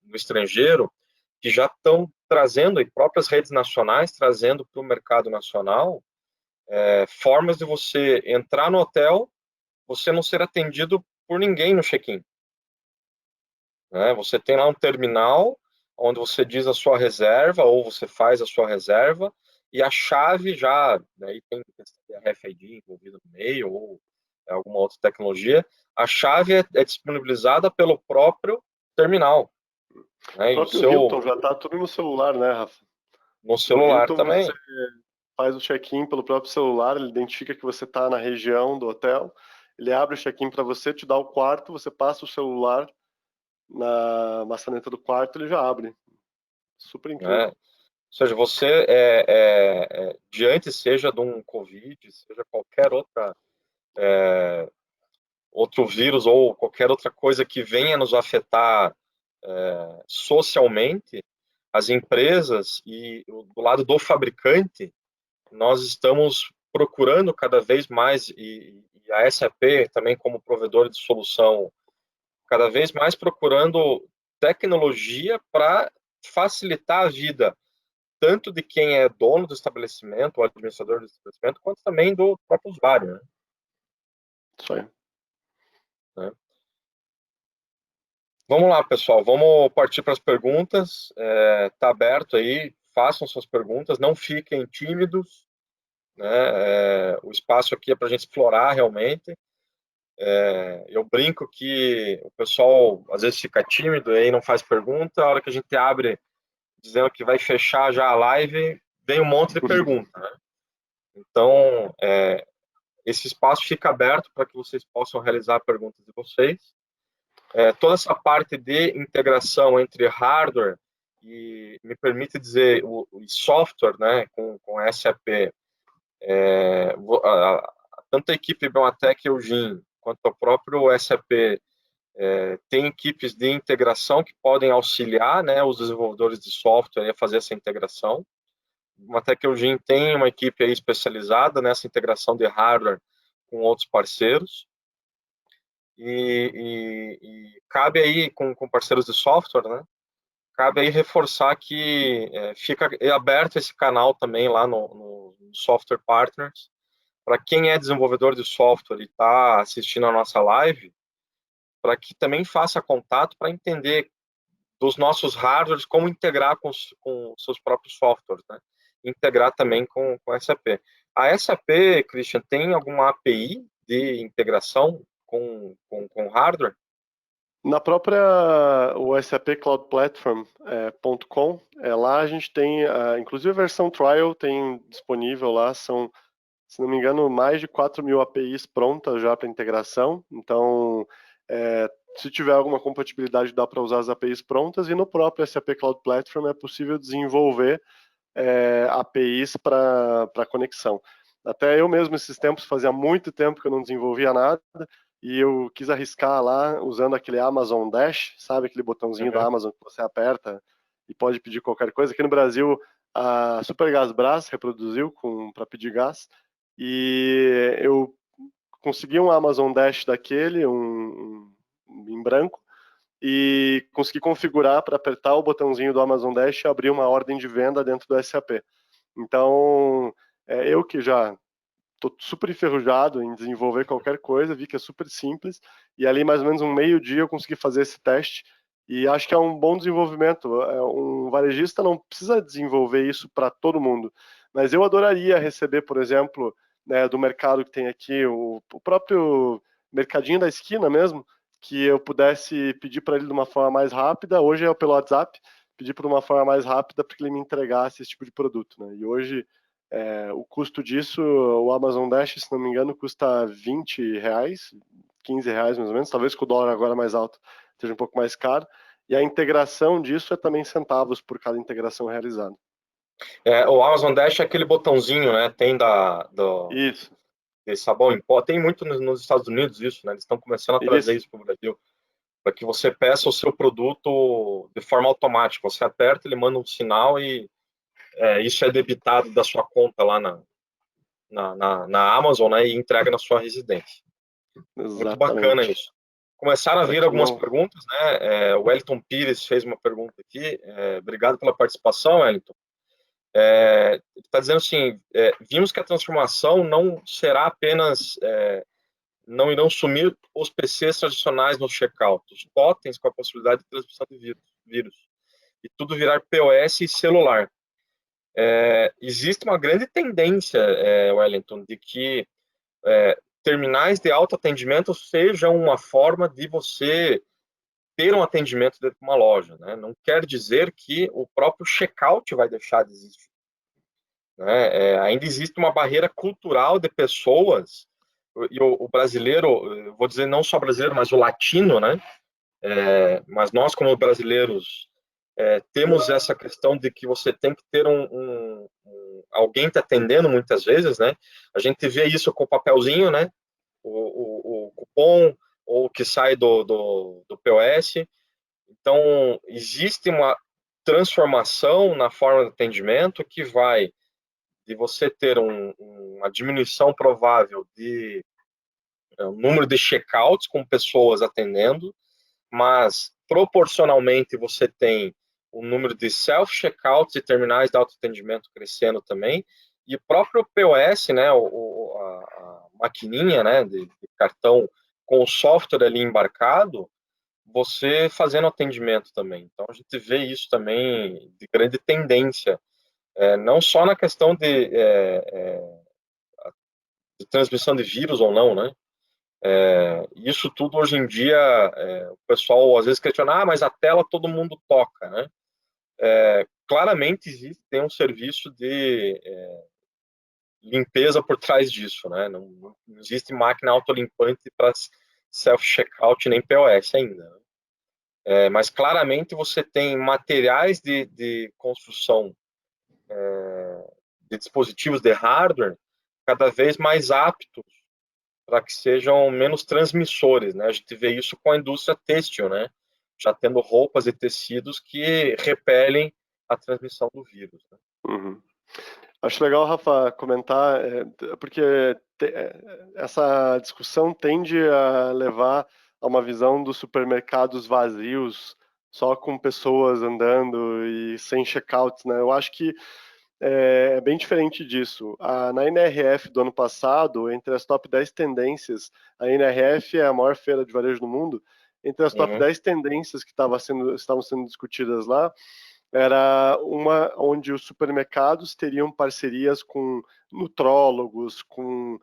no estrangeiro que já estão trazendo, e próprias redes nacionais trazendo para o mercado nacional, formas de você entrar no hotel, você não ser atendido por ninguém no check-in. Né? Você tem lá um terminal onde você diz a sua reserva, ou você faz a sua reserva, e a chave já, daí tem RFID envolvido no meio, ou alguma outra tecnologia, a chave é disponibilizada pelo próprio terminal. O Né? E o próprio seu, Hilton já está tudo no celular, né, Rafa? no No celular Hilton também. você faz o check-in pelo próprio celular, ele identifica que você está na região do hotel, ele abre o check-in para você, te dá o quarto, você passa o celular na maçaneta do quarto, ele já abre. Super Né? incrível. Ou seja, você, diante seja de um Covid, seja qualquer outro vírus ou qualquer outra coisa que venha nos afetar socialmente, as empresas e do lado do fabricante, nós estamos procurando cada vez mais, e a SAP também como provedor de solução, cada vez mais procurando tecnologia para facilitar a vida, tanto de quem é dono do estabelecimento, o administrador do estabelecimento, quanto também do próprio usuário, né? Isso aí. Né? Vamos lá, pessoal, vamos partir para as perguntas. Tá aberto aí, façam suas perguntas, não fiquem tímidos, né? O espaço aqui é para a gente explorar realmente. Eu brinco que o pessoal às vezes fica tímido e aí não faz pergunta, a hora que a gente abre dizendo que vai fechar já a live, vem um monte de pergunta, né? Então, esse espaço fica aberto para que vocês possam realizar perguntas de vocês. Toda essa parte de integração entre hardware e, me permite dizer, o software, né, com SAP, tanto a equipe Belmatec e Eugene, quanto o próprio SAP, tem equipes de integração que podem auxiliar, né, os desenvolvedores de software a fazer essa integração. Belmatec e Eugene tem uma equipe aí especializada nessa integração de hardware com outros parceiros. E cabe aí, com parceiros de software, né? Cabe aí reforçar que fica aberto esse canal também lá no Software Partners. Para quem é desenvolvedor de software e está assistindo a nossa live, para que também faça contato para entender dos nossos hardwares como integrar com os seus próprios softwares, né? Integrar também com a SAP. A SAP, Christian, tem alguma API de integração com hardware? Na própria o SAP Cloud Platform.com, lá a gente tem, inclusive a versão trial tem disponível lá, são, se não me engano, mais de 4.000 APIs prontas já para integração. Então, se tiver alguma compatibilidade, dá para usar as APIs prontas, e no próprio SAP Cloud Platform é possível desenvolver APIs para conexão. Até eu mesmo, esses tempos, fazia muito tempo que eu não desenvolvia nada, e eu quis arriscar lá usando aquele Amazon Dash, sabe, aquele botãozinho da Amazon que você aperta e pode pedir qualquer coisa. Aqui no Brasil, a Supergás Brás reproduziu para pedir gás, e eu consegui um Amazon Dash daquele, em branco, e consegui configurar para apertar o botãozinho do Amazon Dash e abrir uma ordem de venda dentro do SAP. Então, eu que já tô super enferrujado em desenvolver qualquer coisa, vi que é super simples, e ali mais ou menos um meio-dia eu consegui fazer esse teste, e acho que é um bom desenvolvimento. Um varejista não precisa desenvolver isso para todo mundo, mas eu adoraria receber, por exemplo, né, do mercado que tem aqui, o próprio mercadinho da esquina mesmo, que eu pudesse pedir para ele de uma forma mais rápida. Hoje é pelo WhatsApp, pedir por uma forma mais rápida para que ele me entregasse esse tipo de produto, né? E hoje o custo disso, o Amazon Dash, se não me engano, custa R$ 20, R$ 15 mais ou menos, talvez com o dólar agora mais alto seja um pouco mais caro. E a integração disso é também centavos por cada integração realizada. O Amazon Dash é aquele botãozinho, né? Tem Isso, desse sabão em pó. Tem muito nos Estados Unidos isso, né? Eles estão começando a trazer isso, isso para o Brasil, para que você peça o seu produto de forma automática. Você aperta, ele manda um sinal e isso é debitado da sua conta lá na Amazon, né? E entrega na sua residência. Muito bacana exatamente. isso. Começaram a Para vir que algumas não. perguntas, né? O Wellington Pires fez uma pergunta aqui. Obrigado pela participação, Wellington. Está dizendo assim: vimos que a transformação não será apenas, não irão sumir os PCs tradicionais no checkout, os totens com a possibilidade de transmissão de vírus, e tudo virar POS e celular. Existe uma grande tendência, Wellington, de que terminais de autoatendimento sejam uma forma de você ter um atendimento dentro de uma loja, né? Não quer dizer que o próprio checkout vai deixar de existir, né? Ainda existe uma barreira cultural de pessoas, e o brasileiro, vou dizer não só brasileiro, mas o latino, né? Mas nós, como brasileiros, temos essa questão de que você tem que ter alguém te atendendo muitas vezes, né? A gente vê isso com o papelzinho, né? O cupom, ou que sai do POS. Então, existe uma transformação na forma de atendimento que vai de você ter uma diminuição provável de número de checkouts com pessoas atendendo, mas proporcionalmente você tem o número de self-checkouts e terminais de autoatendimento crescendo também, e o próprio POS, né, a maquininha, né, de cartão com o software ali embarcado, você fazendo atendimento também. Então a gente vê isso também de grande tendência, não só na questão de transmissão de vírus ou não, né? Isso tudo hoje em dia, o pessoal às vezes questiona, mas a tela todo mundo toca, né? Claramente existe, tem um serviço de limpeza por trás disso, né? Não existe máquina autolimpante para self-checkout nem POS ainda, né? Mas claramente você tem materiais de construção de dispositivos de hardware cada vez mais aptos para que sejam menos transmissores, né? A gente vê isso com a indústria têxtil, né? Já tendo roupas e tecidos que repelem a transmissão do vírus, né? Uhum. Acho legal, Rafa, comentar, porque essa discussão tende a levar a uma visão dos supermercados vazios, só com pessoas andando e sem checkouts, né? Eu acho que é bem diferente disso. Na NRF do ano passado, entre as top 10 tendências, a NRF é a maior feira de varejo do mundo, entre as top 10 tendências que estavam sendo discutidas lá, era uma onde os supermercados teriam parcerias com nutrólogos, com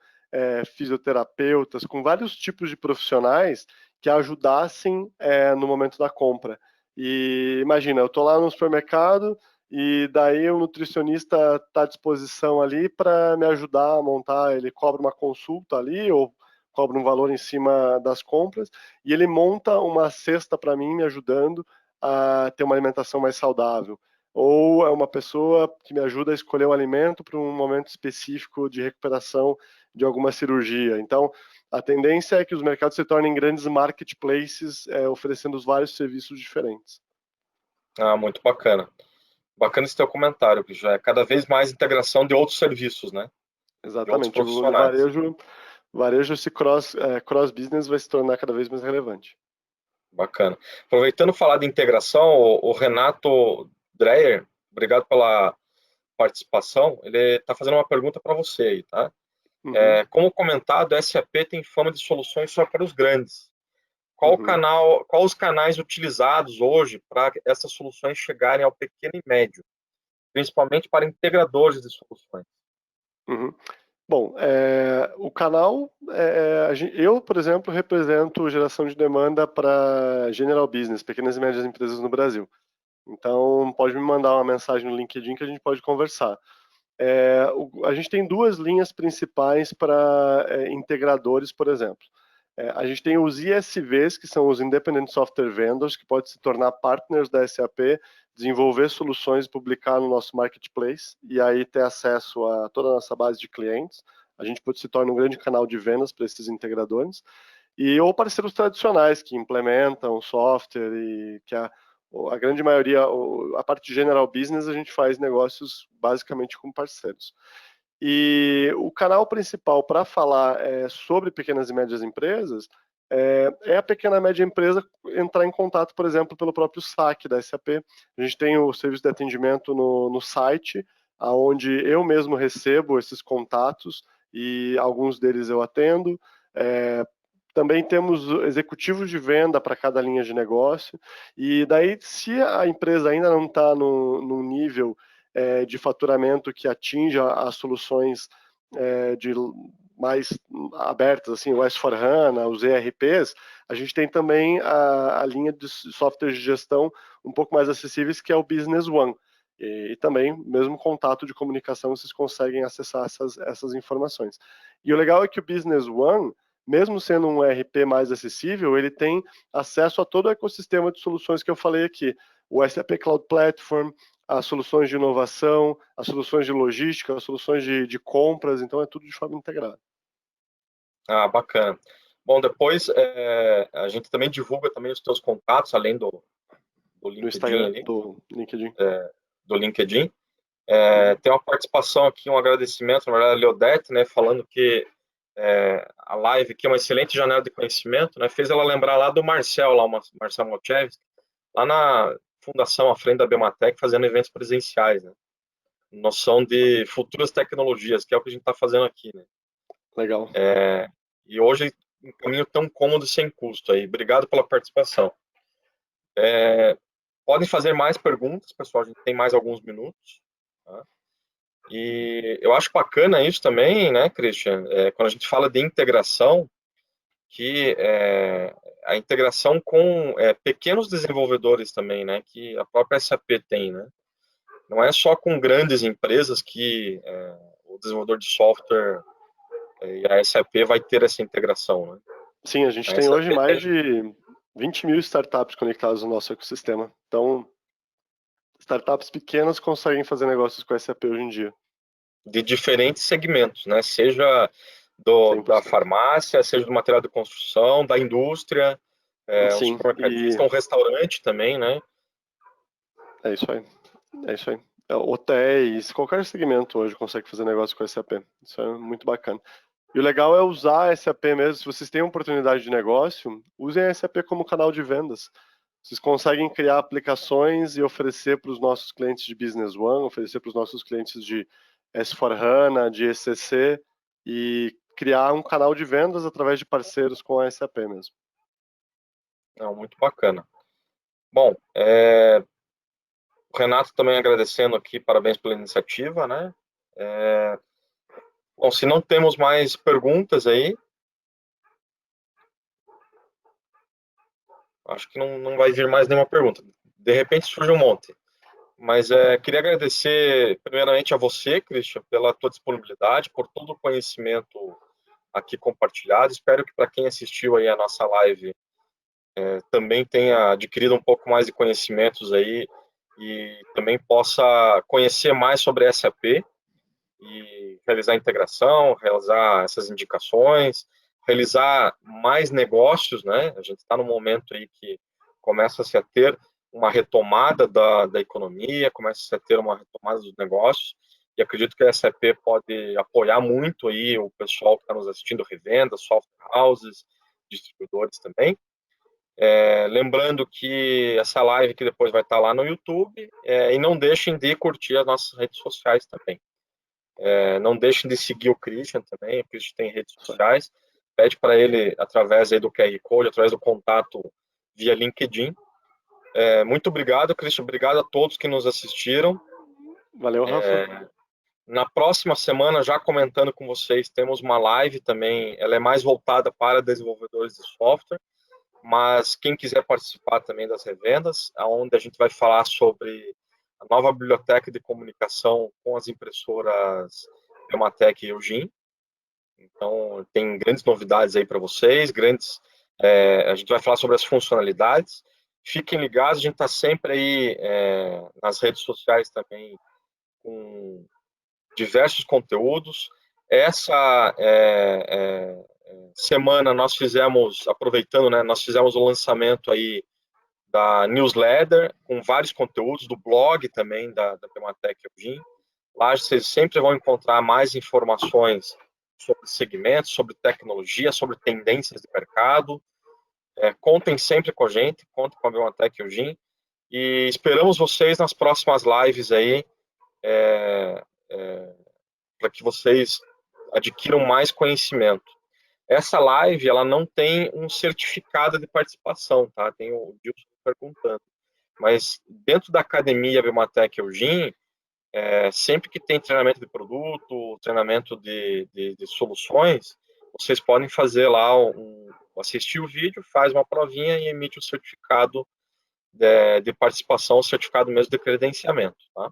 fisioterapeutas, com vários tipos de profissionais que ajudassem no momento da compra. E imagina, eu estou lá no supermercado e daí o nutricionista está à disposição ali para me ajudar a montar, ele cobra uma consulta ali ou cobra um valor em cima das compras e ele monta uma cesta para mim me ajudando a ter uma alimentação mais saudável. Ou é uma pessoa que me ajuda a escolher um alimento para um momento específico de recuperação de alguma cirurgia. Então, a tendência é que os mercados se tornem grandes marketplaces, oferecendo vários serviços diferentes. Muito bacana. Bacana esse teu comentário, que já é cada vez mais integração de outros serviços, né? De outros Exatamente. No profissionais. varejo esse cross-business vai se tornar cada vez mais relevante. Bacana. Aproveitando falar de integração, o Renato Dreyer, obrigado pela participação. Ele está fazendo uma pergunta para você aí, tá? Uhum. Como comentado, a SAP tem fama de soluções só para os grandes. Uhum. Qual os canais utilizados hoje para essas soluções chegarem ao pequeno e médio, principalmente para integradores de soluções? Uhum. Bom, o canal, eu, por exemplo, represento geração de demanda para General Business, pequenas e médias empresas no Brasil. Então, pode me mandar uma mensagem no LinkedIn que a gente pode conversar. A gente tem duas linhas principais para integradores, por exemplo. A gente tem os ISVs, que são os Independent Software Vendors, que podem se tornar partners da SAP, desenvolver soluções e publicar no nosso marketplace, e aí ter acesso a toda a nossa base de clientes. A gente pode se tornar um grande canal de vendas para esses integradores. Ou parceiros tradicionais que implementam software e que a grande maioria, a parte de general business, a gente faz negócios basicamente com parceiros. E o canal principal para falar sobre pequenas e médias empresas a pequena e média empresa entrar em contato, por exemplo, pelo próprio saque da SAP. A gente tem o serviço de atendimento no site, onde eu mesmo recebo esses contatos e alguns deles eu atendo. Também temos executivos de venda para cada linha de negócio. E daí, se a empresa ainda não está no nível de faturamento que atinja as soluções de mais abertas, assim, o S4HANA, os ERPs, a gente tem também a linha de softwares de gestão um pouco mais acessíveis, que é o Business One. E também, mesmo contato de comunicação, vocês conseguem acessar essas informações. E o legal é que o Business One, mesmo sendo um ERP mais acessível, ele tem acesso a todo o ecossistema de soluções que eu falei aqui. O SAP Cloud Platform, as soluções de inovação, as soluções de logística, as soluções de compras, então é tudo de forma integrada. Ah, bacana. Bom, depois a gente também divulga também os teus contatos, além do No LinkedIn Instagram, ali, do LinkedIn. do LinkedIn. Uhum. Tem uma participação aqui, um agradecimento, na verdade, a Leodete, né, falando que a live aqui é uma excelente janela de conhecimento, né, fez ela lembrar lá do Marcel, lá, o Marcel Malchevski, lá na fundação, à frente da Bematec, fazendo eventos presenciais, né, noção de futuras tecnologias, que é o que a gente está fazendo aqui, né. Legal. E hoje, um caminho tão cômodo e sem custo aí. Obrigado pela participação. Podem fazer mais perguntas, pessoal, a gente tem mais alguns minutos, tá? E eu acho bacana isso também, né, Christian? Quando a gente fala de integração, que a integração com pequenos desenvolvedores também, né, que a própria SAP tem, né? Não é só com grandes empresas que o desenvolvedor de software e a SAP vai ter essa integração, né? Sim, a gente A tem SAP hoje mais tem de 20 mil startups conectadas no nosso ecossistema. Então, startups pequenas conseguem fazer negócios com a SAP hoje em dia. de diferentes segmentos, né? Seja da 100%. farmácia, seja do material de construção, da indústria, um Sim, e supermercadista, um restaurante também, né? é isso aí. É isso aí. Hotéis, qualquer segmento hoje consegue fazer negócio com a SAP. Isso é muito bacana. E o legal é usar a SAP mesmo. Se vocês têm oportunidade de negócio, usem a SAP como canal de vendas. Vocês conseguem criar aplicações e oferecer para os nossos clientes de Business One, oferecer para os nossos clientes de S4HANA, de ECC, e criar um canal de vendas através de parceiros com a SAP mesmo. Não, muito bacana. Bom, o Renato também agradecendo aqui, parabéns pela iniciativa, né? Bom, se não temos mais perguntas aí, acho que não vai vir mais nenhuma pergunta. De repente surge um monte. Mas queria agradecer primeiramente a você, Christian, pela tua disponibilidade, por todo o conhecimento aqui compartilhado. Espero que para quem assistiu aí a nossa live também tenha adquirido um pouco mais de conhecimentos aí e também possa conhecer mais sobre a SAP e realizar a integração, realizar essas indicações, realizar mais negócios, né? A gente está num momento aí que começa-se a ter uma retomada da economia, começa-se a ter uma retomada dos negócios, e acredito que a SAP pode apoiar muito aí o pessoal que está nos assistindo, revendas, software houses, distribuidores também. Lembrando que essa live que depois vai estar lá no YouTube, e não deixem de curtir as nossas redes sociais também. Não deixem de seguir o Christian também. O Christian tem redes sociais. Pede para ele, através aí do QR Code, através do contato via LinkedIn. Muito obrigado, Christian. Obrigado a todos que nos assistiram. Valeu, Rafa. Na próxima semana, já comentando com vocês, temos uma live também. Ela é mais voltada para desenvolvedores de software, mas quem quiser participar também das revendas, onde a gente vai falar sobre a nova biblioteca de comunicação com as impressoras Pneumatec e Eugene. Então, tem grandes novidades aí para vocês, a gente vai falar sobre as funcionalidades. Fiquem ligados, a gente está sempre aí nas redes sociais também com diversos conteúdos. Essa semana nós fizemos, aproveitando, né, nós fizemos o lançamento aí da newsletter, com vários conteúdos, do blog também da Pneumatec Eugene. Lá vocês sempre vão encontrar mais informações sobre segmentos, sobre tecnologia, sobre tendências de mercado. Contem sempre com a gente, contem com a Pneumatec Eugene. E esperamos vocês nas próximas lives aí, para que vocês adquiram mais conhecimento. Essa live, ela não tem um certificado de participação, tá? Tem o Dilson perguntando. Mas dentro da academia Pneumatec Eugene, sempre que tem treinamento de produto, treinamento de soluções, vocês podem fazer lá, assistir o vídeo, faz uma provinha e emite o certificado de participação, o certificado mesmo de credenciamento. Tá?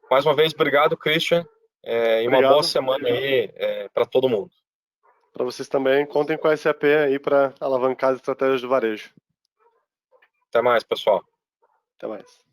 Mais uma vez, obrigado, Christian, e uma boa semana aí para todo mundo. Para vocês também, contem com a SAP aí para alavancar as estratégias do varejo. Até mais, pessoal. Até mais.